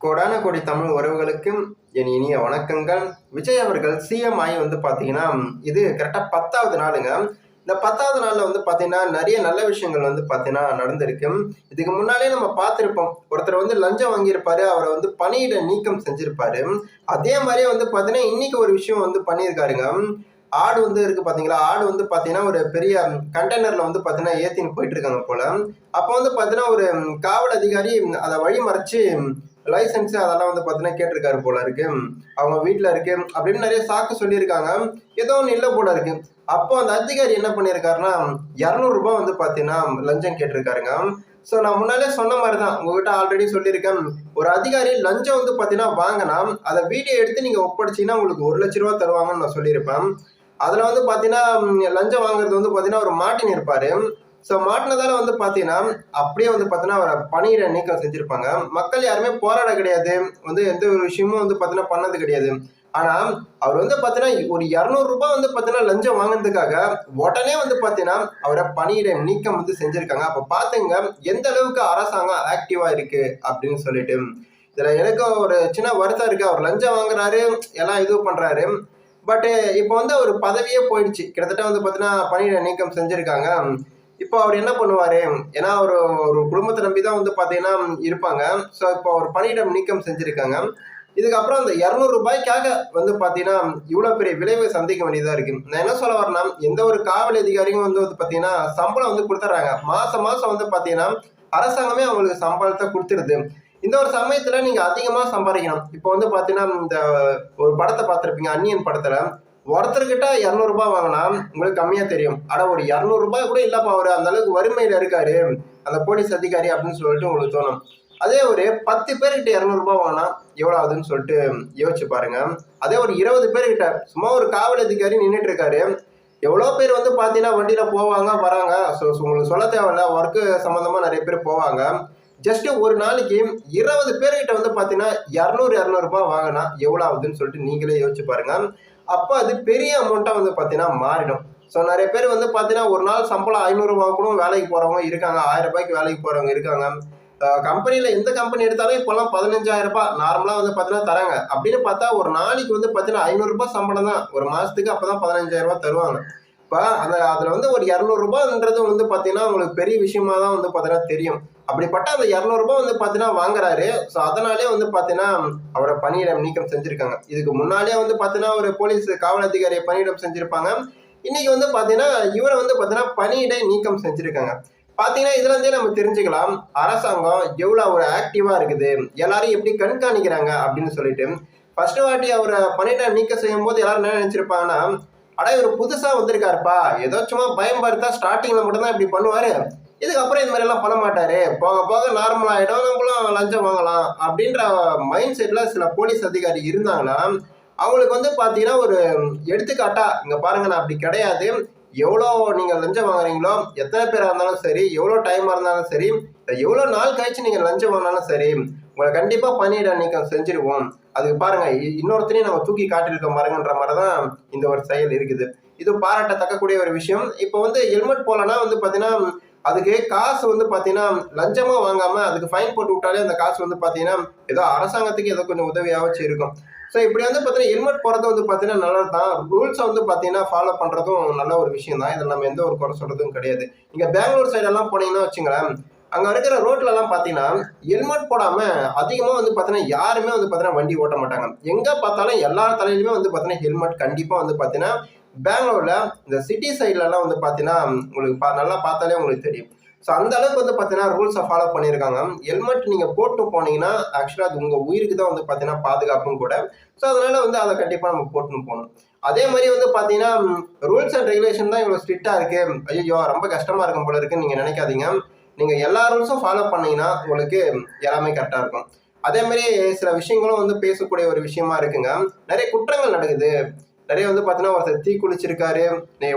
கோடான கோடி தமிழ் உறவுகளுக்கும் என் இனிய வணக்கங்கள். விஜய் அவர்கள் சிஎம் ஆகி பார்த்தீங்கன்னா, இது கரெக்டாக 10வது நாளுங்க. இந்த 10வது நாளில் பார்த்தீங்கன்னா, நிறைய நல்ல விஷயங்கள் பார்த்தீங்கன்னா நடந்திருக்கு. இதுக்கு முன்னாலே நம்ம பார்த்துருப்போம். ஒருத்தர் லஞ்சம் வாங்கியிருப்பாரு. அவரை பணியிட நீக்கம் செஞ்சிருப்பாரு. அதே மாதிரியே பார்த்தீங்கன்னா, இன்னைக்கு ஒரு விஷயம் பண்ணியிருக்காருங்க. ஆடு இருக்கு பாத்தீங்களா? ஆடு பாத்தீங்கன்னா ஒரு பெரிய கண்டெய்னர்ல பாத்தீங்கன்னா ஏத்தின்னு போயிட்டு இருக்காங்க போல. அப்போ பாத்தீங்கன்னா ஒரு காவல் அதிகாரி அதை வழி மறைச்சு லைசன்ஸ் அதெல்லாம் பாத்தீங்கன்னா கேட்டிருக்காரு போல இருக்கு. அவங்க வீட்டுல இருக்கு அப்படின்னு நிறைய சாக்கு சொல்லியிருக்காங்க. ஏதோ ஒண்ணு இல்லை போல இருக்கு. அப்போ அந்த அதிகாரி என்ன பண்ணிருக்காருன்னா 200 ரூபாய் பாத்தீங்கன்னா லஞ்சம் கேட்டிருக்காருங்க. ஸோ நான் முன்னாலே சொன்ன மாதிரி தான் உங்ககிட்ட ஆல்ரெடி சொல்லியிருக்கேன். ஒரு அதிகாரி லஞ்சம் பாத்தீங்கன்னா வாங்கினா அதை வீடியோ எடுத்து நீங்க ஒப்படைச்சீங்கன்னா உங்களுக்கு 1,00,000 ரூபாய் தருவாங்கன்னு நான் சொல்லியிருப்பேன். அதுல பாத்தீங்கன்னா லஞ்சம் வாங்குறது பாத்தீங்கன்னா ஒரு மாட்டின் இருப்பாரு. ஸோ மாட்டினதால பாத்தீங்கன்னா அப்படியே பாத்தீங்கன்னா அவரை பணியிட நீக்கம் செஞ்சிருப்பாங்க. மக்கள் யாருமே போராட கிடையாது, எந்த ஒரு விஷயமும் பாத்தீங்கன்னா பண்ணது கிடையாது. ஆனா அவர் பாத்தீங்கன்னா ஒரு 200 ரூபாய் பாத்தீங்கன்னா லஞ்சம் வாங்கினதுக்காக உடனே பாத்தீங்கன்னா அவரை பணியிட நீக்கம் செஞ்சிருக்காங்க. அப்ப பாத்துங்க எந்த அளவுக்கு அரசாங்கம் ஆக்டிவா இருக்கு அப்படின்னு சொல்லிட்டு. இதுல எனக்கு ஒரு சின்ன வருத்தம் இருக்கு. அவர் லஞ்சம் வாங்குறாரு, எல்லாம் இது பண்றாரு. பட் இப்போ ஒரு பதவியே போயிடுச்சு. கிட்டத்தட்ட பாத்தீங்கன்னா பணியிட நீக்கம் செஞ்சிருக்காங்க. இப்போ அவர் என்ன பண்ணுவாரு? ஏன்னா ஒரு ஒரு குடும்பத்தை நம்பிதான் பாத்தீங்கன்னா இருப்பாங்க. ஸோ இப்போ அவர் பணியிடம் நீக்கம் செஞ்சிருக்காங்க. இதுக்கப்புறம் அந்த 200 ரூபாய்க்காக பாத்தீங்கன்னா இவ்வளவு பெரிய விளைவை சந்திக்க வேண்டியதா இருக்கு. நான் என்ன சொல்ல வரேன்னா, எந்த ஒரு காவல் அதிகாரியும் பாத்தீங்கன்னா சம்பளம் கொடுத்துட்றாங்க. மாசம் மாசம் பாத்தீங்கன்னா அரசாங்கமே அவங்களுக்கு சம்பளத்தை கொடுத்துருது. இந்த ஒரு சமயத்துல நீங்க அதிகமா சம்பாதிக்கணும். இப்போ பாத்தீங்கன்னா இந்த ஒரு படத்தை பார்த்திருப்பீங்க, அந்நியன் படத்துல. ஒருத்தர்கிட்ட 200 ரூபாய் வாங்கினா உங்களுக்கு கம்மியா தெரியும். ஆனா ஒரு 200 ரூபாய் கூட இல்லப்பா, அவரு அந்த அளவுக்கு வறுமையில இருக்காரு அந்த போலீஸ் அதிகாரி அப்படின்னு சொல்லிட்டு உங்களுக்கு தோணும். அதே ஒரு 10 பேர்கிட்ட 200 ரூபாய் வாங்கினா எவ்வளவு ஆகுதுன்னு சொல்லிட்டு யோசிச்சு பாருங்க. அதே ஒரு 20 பேர்கிட்ட சும்மா ஒரு காவல் அதிகாரி நின்றுட்டு இருக்காரு. எவ்வளவு பேர் பாத்தீங்கன்னா வண்டியில போவாங்க வராங்க. உங்களுக்கு சொல்ல தேவையில்ல, ஒர்க்கு சம்பந்தமா நிறைய பேர் போவாங்க. ஜஸ்ட் ஒரு நாளைக்கு 20 பேர்கிட்ட பாத்தீங்கன்னா 200 ரூபாய் வாங்கினா எவ்வளவு ஆகுதுன்னு சொல்லிட்டு நீங்களே யோசிச்சு பாருங்க. அப்ப அது பெரிய அமௌண்ட்டா பாத்தீங்கன்னா மாறிடும். ஸோ நிறைய பேர் பாத்தீங்கன்னா ஒரு நாள் சம்பளம் 500 ரூபாய் கூட வேலைக்கு போறவங்க இருக்காங்க. 1000 ரூபாய்க்கு வேலைக்கு போறவங்க இருக்காங்க. கம்பெனில எந்த கம்பெனி எடுத்தாலும் இப்பெல்லாம் 15,000 ரூபாய் நார்மலா பாத்தீங்கன்னா தராங்க. அப்படின்னு பார்த்தா ஒரு நாளைக்கு பாத்தீங்கன்னா 500 ரூபாய் சம்பளம் தான். ஒரு மாசத்துக்கு அப்பதான் 15,000 ரூபாய் தருவாங்க. இப்ப அதுல ஒரு 200 ரூபாய்ன்றது பாத்தீங்கன்னா உங்களுக்கு பெரிய விஷயமா தான் பாத்தீங்கன்னா தெரியும். அப்படிப்பட்ட அந்த 200 ரூபாய் பாத்தீங்கன்னா வாங்குறாரு. ஸோ அதனாலே பாத்தீங்கன்னா அவரை பணியிடம் நீக்கம் செஞ்சிருக்காங்க. இதுக்கு முன்னாலே பாத்தீங்கன்னா ஒரு போலீஸ் காவல் அதிகாரியை பணியிடம் செஞ்சிருப்பாங்க. இன்னைக்கு பாத்தீங்கன்னா இவரை பாத்தீங்கன்னா பணியிட நீக்கம் செஞ்சிருக்காங்க. பாத்தீங்கன்னா இதுல இருந்தே நம்ம தெரிஞ்சுக்கலாம் அரசாங்கம் எவ்வளவு ஒரு ஆக்டிவா இருக்குது, எல்லாரும் எப்படி கண்காணிக்கிறாங்க அப்படின்னு சொல்லிட்டு. ஃபர்ஸ்ட் வாட்டி அவரை பணியிட நீக்கம் செய்யும் போது எல்லாரும் என்ன நினைச்சிருப்பாங்கன்னா, அட இவர் புதுசா வந்திருக்காருப்பா, ஏதோ சும்மா பயம் பார்த்தா ஸ்டார்டிங்ல மட்டும் தான் இப்படி பண்ணுவாரு, இதுக்கப்புறம் இது மாதிரி எல்லாம் பண்ண மாட்டாரு, போக போக நார்மல் ஆயிடும், நம்மளும் லஞ்சம் வாங்கலாம் அப்படின்ற மைண்ட் செட்ல சில போலீஸ் அதிகாரி இருந்தாங்கன்னா அவங்களுக்கு பாத்தீங்கன்னா ஒரு எடுத்துக்காட்டா இங்க பாருங்க, நான் அப்படி கிடையாது. எவ்வளோ நீங்க லஞ்சம் வாங்குறீங்களோ, எத்தனை பேரா இருந்தாலும் சரி, எவ்வளவு டைமா இருந்தாலும் சரி, எவ்வளவு நாள் கழிச்சு நீங்க லஞ்சம் வாங்கினாலும் சரி, உங்களை கண்டிப்பா பணியிட நீக்கம் செஞ்சிருவோம். அதுக்கு பாருங்க இன்னொருத்தரையும் நம்ம தூக்கி காட்டியிருக்கோம் பாருங்கன்ற மாதிரிதான் இந்த ஒரு செயல் இருக்குது. இது பாராட்டத்தக்கக்கூடிய ஒரு விஷயம். இப்போ ஹெல்மெட் போலனா பாத்தீங்கன்னா அதுக்கு காசு பாத்தீங்கன்னா லஞ்சமா வாங்காம அதுக்கு ஃபைன் போட்டு விட்டாலே அந்த காசு பாத்தீங்கன்னா ஏதோ அரசாங்கத்துக்கு ஏதோ கொஞ்சம் உதவியாவச்சு இருக்கும். ஸோ இப்படி பாத்தீங்கன்னா ஹெல்மெட் போறது பாத்தீங்கன்னா நல்லது தான். ரூல்ஸை பாத்தீங்கன்னா ஃபாலோ பண்றதும் நல்ல ஒரு விஷயம் தான். இதில் நம்ம எந்த ஒரு குறை சொல்றதும் கிடையாது. நீங்க பெங்களூர் சைடு எல்லாம் போனீங்கன்னா வச்சுங்களேன், அங்க இருக்கிற ரோட்ல எல்லாம் பாத்தீங்கன்னா ஹெல்மெட் போடாம அதிகமா பாத்தீங்கன்னா யாருமே பாத்தீங்கன்னா வண்டி ஓட்ட மாட்டாங்க. எங்க பார்த்தாலும் எல்லா தலையிலுமே பாத்தீங்கன்னா ஹெல்மெட் கண்டிப்பா பாத்தீங்கன்னா பெங்களூர்ல இந்த சிட்டி சைட்ல எல்லாம் பாத்தீங்கன்னா உங்களுக்கு நல்லா பார்த்தாலே உங்களுக்கு தெரியும். ஸோ அந்த அளவுக்கு பாத்தீங்கன்னா ரூல்ஸை ஃபாலோ பண்ணியிருக்காங்க. ஹெல்மெட் நீங்க போட்டு போனீங்கன்னா ஆக்சுவலா அது உங்க உயிருக்கு தான் பாத்தீங்கன்னா பாதுகாப்பும் கூட. ஸோ அதனால அதை கண்டிப்பா நம்ம போட்டுன்னு போகணும். அதே மாதிரி பாத்தீங்கன்னா ரூல்ஸ் அண்ட் ரெகுலேஷன் தான் இவ்வளவு ஸ்ட்ரிக்டா இருக்கு, ஐயோ ரொம்ப கஷ்டமா இருக்கும் போல இருக்குன்னு நீங்க நினைக்காதீங்க. நீங்க எல்லா ரூல்ஸும் ஃபாலோ பண்ணீங்கன்னா உங்களுக்கு எல்லாமே கரெக்டா இருக்கும். அதே மாதிரி சில விஷயங்களும் பேசக்கூடிய ஒரு விஷயமா இருக்குங்க. நிறைய குற்றங்கள் நடக்குது. நிறைய பாத்தீங்கன்னா ஒருத்தர் தீ குளிச்சிருக்காரு.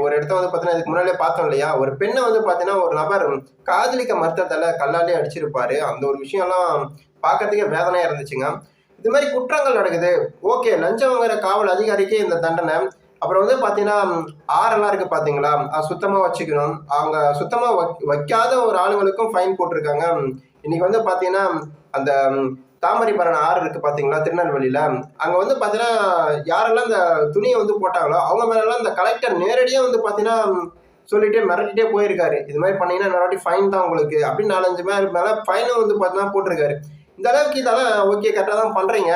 ஒரு இடத்த பாத்தீங்கன்னா இதுக்கு முன்னாடியே பார்த்தோம் இல்லையா, ஒரு பெண்ணை பாத்தீங்கன்னா ஒரு நபர் காதலிக்க மறுத்ததால கல்லாலே அடிச்சிருப்பாரு. அந்த ஒரு விஷயம் எல்லாம் பார்க்கறதுக்கே வேதனையா இருந்துச்சுங்க. இது மாதிரி குற்றங்கள் நடக்குது. ஓகே, லஞ்சம் வாங்குற காவல் அதிகாரிக்கு இந்த தண்டனை. அப்புறம் பாத்தீங்கன்னா ஆறெல்லாம் இருக்கு பாத்தீங்களா, சுத்தமா வச்சுக்கணும். அவங்க சுத்தமா வைக்காத ஒரு ஆளுங்களுக்கும் ஃபைன் போட்டிருக்காங்க. இன்னைக்கு பாத்தீங்கன்னா அந்த தாமரைபரணி ஆறு இருக்கு பாத்தீங்களா திருநெல்வேலியில, அங்க வந்து பாத்தீங்கன்னா யாரெல்லாம் இந்த துணியை வந்து போட்டாங்களோ அவங்க மேலாம் இந்த கலெக்டர் நேரடியா வந்து பாத்தீங்கன்னா சொல்லிட்டே மிரட்டிட்டே போயிருக்காரு. இது மாதிரி பண்ணீங்கன்னா இன்னொரு ஃபைன் தான் உங்களுக்கு அப்படின்னு 4-5 மேல ஃபைனும் வந்து பாத்தீங்கன்னா போட்டிருக்காரு. இந்த அளவுக்கு இதெல்லாம் ஓகே கரெக்டாக தான் பண்றீங்க,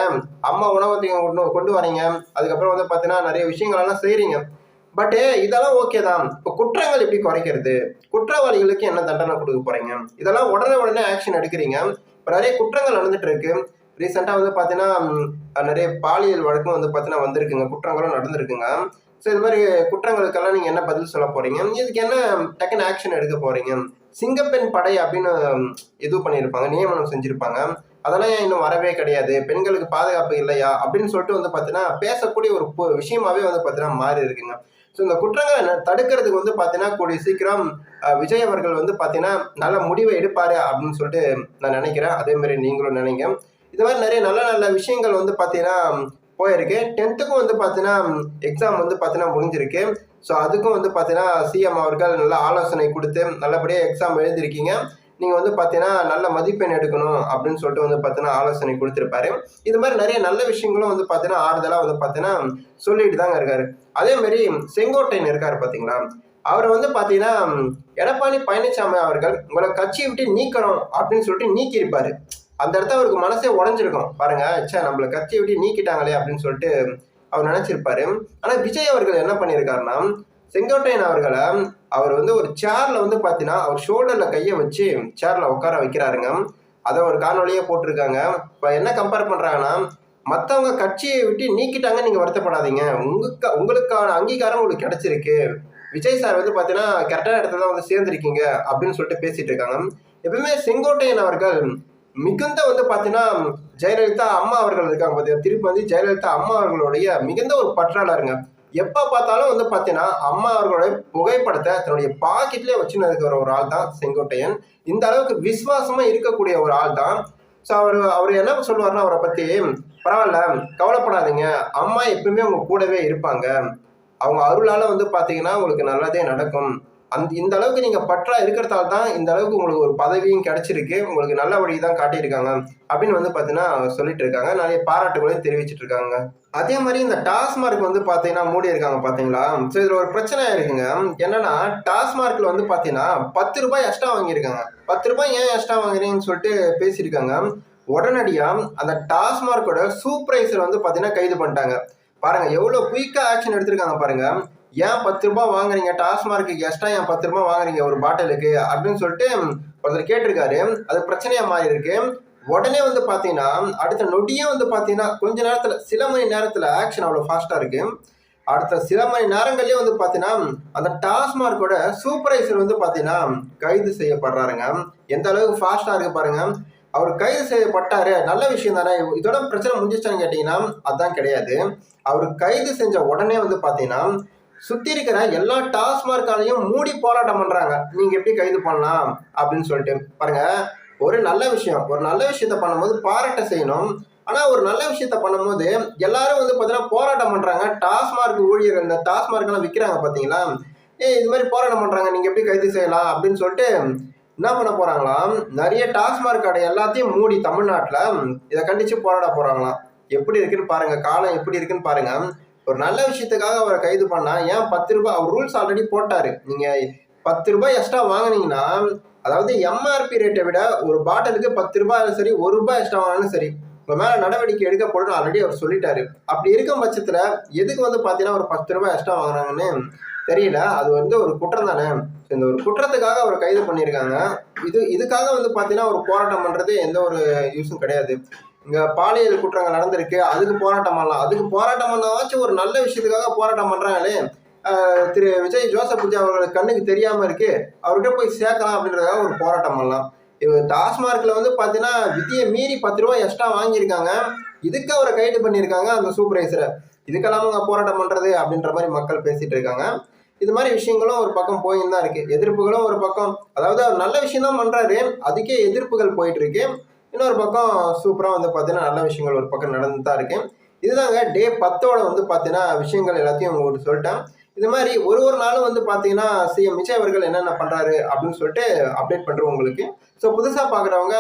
அம்மா உணவகத்தையும் கொண்டு வரீங்க, அதுக்கப்புறம் வந்து பாத்தீங்கன்னா நிறைய விஷயங்கள் எல்லாம் செய்றீங்க. பட் இதெல்லாம் ஓகே தான். இப்போ குற்றங்கள் எப்படி குறைக்கிறது, குற்றவாளிகளுக்கு என்ன தண்டனை கொடுக்க போறீங்க, இதெல்லாம் உடனே ஆக்ஷன் எடுக்கிறீங்க. இப்போ நிறைய குற்றங்கள் நடந்துட்டு இருக்கு. ரீசெண்டாக வந்து பார்த்தீங்கன்னா நிறைய பாலியல் வழக்கும் வந்து பார்த்தீங்கன்னா வந்திருக்குங்க, குற்றங்களும் நடந்திருக்குங்க. ஸோ இது மாதிரி குற்றங்களுக்கெல்லாம் நீங்கள் என்ன பதில் சொல்ல போறீங்க, இதுக்கு என்ன டக்குன்னு ஆக்ஷன் எடுக்க போறீங்க? சிங்கப்பெண் படை அப்படின்னு இது பண்ணியிருப்பாங்க, நியமனம் செஞ்சிருப்பாங்க. அதெல்லாம் ஏன் இன்னும் வரவே கிடையாது, பெண்களுக்கு பாதுகாப்பு இல்லையா அப்படின்னு சொல்லிட்டு வந்து பார்த்தீங்கன்னா பேசக்கூடிய ஒரு விஷயமாவே வந்து பார்த்தீங்கன்னா மாறி இருக்குங்க. ஸோ இந்த குற்றங்களை தடுக்கிறதுக்கு வந்து பார்த்தீங்கன்னா கூடிய சீக்கிரம் விஜய் அவர்கள் வந்து பார்த்தீங்கன்னா நல்ல முடிவை எடுப்பாரு அப்படின்னு சொல்லிட்டு நான் நினைக்கிறேன். அதே மாதிரி நீங்களும் நினைங்க. இது மாதிரி நிறைய நல்ல நல்ல விஷயங்கள் வந்து பார்த்தீங்கன்னா போயிருக்கு. 10th வந்து பார்த்தீங்கன்னா எக்ஸாம் வந்து பார்த்தீங்கன்னா முடிஞ்சிருக்கு. ஸோ அதுக்கும் வந்து பார்த்தீங்கன்னா சிஎம் அவர்கள் நல்ல ஆலோசனை கொடுத்து நல்லபடியாக எக்ஸாம் எழுதிருக்கீங்க, நீங்கள் வந்து பார்த்தீங்கன்னா நல்ல மதிப்பெண் எடுக்கணும் அப்படின்னு சொல்லிட்டு வந்து பார்த்தீங்கன்னா ஆலோசனை கொடுத்துருப்பாரு. இது மாதிரி நிறைய நல்ல விஷயங்களும் வந்து பார்த்தீங்கன்னா ஆறுதலாக வந்து பார்த்தீங்கன்னா சொல்லிட்டு தாங்க இருக்காரு. அதே மாதிரி செங்கோட்டையன் இருக்காரு பார்த்தீங்களா, அவர் வந்து பார்த்தீங்கன்னா எடப்பாடி பழனிசாமி அவர்கள் உங்களை கட்சியை விட்டு நீக்கிறோம் அப்படின்னு சொல்லிட்டு நீக்கியிருப்பாரு. அந்த இடத்த அவருக்கு மனசே உடஞ்சிருக்கும் பாருங்க, ச்சே நம்மளை கட்சியை விட்டு நீக்கிட்டாங்களே அப்படின்னு சொல்லிட்டு அவர் நினைச்சிருப்பாரு. ஆனா விஜய் அவர்கள் என்ன பண்ணியிருக்காருன்னா, செங்கோட்டையன் அவர்களை அவர் வந்து ஒரு சேர்ல வந்து பாத்தீங்கன்னா அவர் ஷோல்டர்ல கையை வச்சு சேர்ல உட்கார வைக்கிறாருங்க. அதை ஒரு காணொலியே போட்டிருக்காங்க. இப்ப என்ன கம்பேர் பண்றாங்கன்னா, மற்றவங்க கட்சியை விட்டு நீக்கிட்டாங்க, நீங்க வருத்தப்படாதீங்க, உங்களுக்கான அங்கீகாரம் உங்களுக்கு கிடைச்சிருக்கு, விஜய் சார் வந்து பாத்தீங்கன்னா கரெக்டான இடத்துல தான் வந்து சேர்ந்திருக்கீங்க அப்படின்னு சொல்லிட்டு பேசிட்டு இருக்காங்க. எப்பவுமே செங்கோட்டையன் அவர்கள் மிகுந்த வந்து பாத்தீங்கன்னா ஜெயலலிதா அம்மா அவர்கள் இருக்காங்க பாத்தீங்கன்னா, திருப்பி வந்து ஜெயலலிதா அம்மா அவர்களுடைய மிகுந்த ஒரு பற்றாளருங்க. எப்ப பார்த்தாலும் வந்து பாத்தீங்கன்னா அம்மா அவர்களுடைய புகைப்படத்தை தன்னுடைய பாக்கெட்லயே வச்சுன்னு இருக்கிற ஒரு ஆள் தான் செங்கோட்டையன். இந்த அளவுக்கு விசுவாசமா இருக்கக்கூடிய ஒரு ஆள் தான். ஸோ அவர் என்ன சொல்லுவாருன்னா, அவரை பத்தி, பரவாயில்ல கவலைப்படாதீங்க, அம்மா எப்பவுமே உங்க கூடவே இருப்பாங்க, அவங்க அருளால வந்து பாத்தீங்கன்னா உங்களுக்கு நல்லதே நடக்கும், இந்த அளவுக்கு நீங்க பற்றா இருக்கிறதால தான் இந்த அளவுக்கு உங்களுக்கு ஒரு பதவியும் கிடைச்சிருக்கு, உங்களுக்கு நல்ல வழி தான் காட்டியிருக்காங்க அப்படின்னு வந்து பாத்தீங்கன்னா சொல்லிட்டு இருக்காங்க. நிறைய பாராட்டுகளையும் தெரிவிச்சிட்டு இருக்காங்க. அதே மாதிரி இந்த டாஸ்மார்க் வந்து பாத்தீங்கன்னா மூடி இருக்காங்க பாத்தீங்களா. ஸோ இதுல ஒரு பிரச்சனை இருக்குங்க. என்னன்னா டாஸ்மார்க்ல வந்து பாத்தீங்கன்னா 10 ரூபாய் எக்ஸ்ட்ரா வாங்கியிருக்காங்க. 10 ரூபாய் ஏன் எக்ஸ்ட்ரா வாங்குறீங்கன்னு சொல்லிட்டு பேசியிருக்காங்க. உடனடியா அந்த டாஸ்மார்க்கோட சூப்பர்வைசர் வந்து பாத்தீங்கன்னா கைது பண்ணிட்டாங்க. பாருங்க எவ்வளவு குயிக்கா ஆக்ஷன் எடுத்திருக்காங்க பாருங்க. ஏன் 10 ரூபாய் வாங்குறீங்க, டாஸ்மார்க்கு எக்ஸ்ட்ரா ஏன் 10 ரூபாய் வாங்குறீங்க ஒரு பாட்டிலுக்கு அப்படின்னு சொல்லிட்டு ஒருத்தர் கேட்டிருக்காரு. அது பிரச்சனையா மாறி இருக்கு. உடனே வந்து பாத்தீங்கன்னா அடுத்த நொடியே வந்து பாத்தீங்கன்னா கொஞ்ச நேரத்துல, சில மணி நேரத்துல ஆக்ஷன் அவ்வளவு ஃபாஸ்டா இருக்கு. அடுத்த சில மணி நேரங்கள்லயே வந்து பாத்தீங்கன்னா அந்த டாஸ்மார்க்கோட சூப்பர்வைசர் வந்து பாத்தீங்கன்னா கைது செய்யப்படுறாருங்க. எந்த அளவுக்கு ஃபாஸ்டா இருக்கு பாருங்க. அவர் கைது செய்யப்பட்டாரு, நல்ல விஷயம் தானே. இதோட பிரச்சனை முடிஞ்சிச்சான்னு கேட்டீங்கன்னா அதான் கிடையாது. அவர் கைது செஞ்ச உடனே வந்து பாத்தீங்கன்னா சுத்தி இருக்கிற எல்லா டாஸ்மார்க்காலையும் மூடி போராட்டம் பண்றாங்க, நீங்க எப்படி கைது பண்ணலாம் அப்படின்னு சொல்லிட்டு. பாருங்க, ஒரு நல்ல விஷயத்த பண்ணும்போது பாராட்ட செய்யணும். ஆனா ஒரு நல்ல விஷயத்த பண்ணும்போது எல்லாரும் வந்து பாத்தீங்கன்னா போராட்டம் பண்றாங்க. டாஸ்மார்க் ஊழியர்கள், இந்த டாஸ்மார்க் எல்லாம் விற்கிறாங்க பாத்தீங்களா, இது மாதிரி போராட்டம் பண்றாங்க, நீங்க எப்படி கைது செய்யலாம் அப்படின்னு சொல்லிட்டு என்ன பண்ண போறாங்களாம், நிறைய டாஸ்மார்க் கடை எல்லாத்தையும் மூடி தமிழ்நாட்டுல இதை கண்டிச்சு போராட போறாங்களாம். எப்படி இருக்குன்னு பாருங்க, காலம் எப்படி இருக்குன்னு பாருங்க. ஒரு நல்ல விஷயத்துக்காக அவரை கைது பண்ணா ஏன் 10 ரூபாய், அவர் ரூல்ஸ் ஆல்ரெடி போட்டாரு, நீங்க 10 ரூபாய் எக்ஸ்ட்ரா வாங்கினீங்கன்னா, அதாவது எம்ஆர்பி ரேட்டை விட ஒரு பாட்டிலுக்கு 10 ரூபாய் சரி, 1 ரூபாய் எக்ஸ்ட்ரா வாங்கினாலும் சரி, உங்க மேல நடவடிக்கை எடுக்கப்படும் ஆல்ரெடி அவர் சொல்லிட்டாரு. அப்படி இருக்கும் பட்சத்துல எதுக்கு வந்து பாத்தீங்கன்னா ஒரு 10 ரூபாய் எக்ஸ்ட்ரா வாங்குறாங்கன்னு தெரியல. அது வந்து ஒரு குற்றம் தானே. இந்த ஒரு குற்றத்துக்காக அவரை கைது பண்ணியிருக்காங்க. இதுக்காக வந்து பாத்தீங்கன்னா ஒரு போராட்டம் பண்றது எந்த ஒரு யூஸும் கிடையாது. இங்க பாலியல் குற்றங்கள் நடந்திருக்கு, அதுக்கு போராட்டம் பண்ணலாம், அதுக்கு போராட்டம் பண்ணாச்சும் ஒரு நல்ல விஷயத்துக்காக போராட்டம் பண்றாங்களே. திரு விஜய் ஜோசப் விஜய் அவர்களுக்கு கண்ணுக்கு தெரியாம இருக்கு, அவர்கிட்ட போய் சேர்க்கலாம் அப்படின்றதுக்காக ஒரு போராட்டம் பண்ணலாம். இவர் டாஸ்மார்க்ல வந்து பாத்தீங்கன்னா விதியை மீறி 10 ரூபாய் எக்ஸ்ட்ரா வாங்கியிருக்காங்க, இதுக்கு அவரை கைது பண்ணியிருக்காங்க அந்த சூப்பர்வைசரை. இதுக்கெல்லாம் அவங்க போராட்டம் பண்றது அப்படின்ற மாதிரி மக்கள் பேசிட்டு இருக்காங்க. இது மாதிரி விஷயங்களும் ஒரு பக்கம் போயின்னு தான் இருக்கு, எதிர்ப்புகளும் ஒரு பக்கம். அதாவது அவர் நல்ல விஷயம் தான் பண்றாரு, அதுக்கே எதிர்ப்புகள் போயிட்டு இருக்கு. இன்னொரு பக்கம் சூப்பரா வந்து பாத்தீங்கன்னா நல்ல விஷயங்கள் ஒரு பக்கம் நடந்து தான் இருக்கு. இதுதாங்க டே 10 வந்து பாத்தீங்கன்னா விஷயங்கள் எல்லாத்தையும் உங்களுக்கு சொல்லிட்டேன். இது மாதிரி ஒரு நாளும் வந்து பாத்தீங்கன்னா சிஎம் விஜய் அவர்கள் என்னென்ன பண்றாரு அப்படின்னு சொல்லிட்டு அப்டேட் பண்றோம் உங்களுக்கு. ஸோ புதுசா பாக்குறவங்க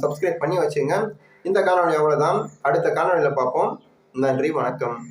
சப்ஸ்கிரைப் பண்ணி வச்சுங்க. இந்த காணொளி அவ்வளவுதான். அடுத்த காணொளியில பார்ப்போம். நன்றி, வணக்கம்.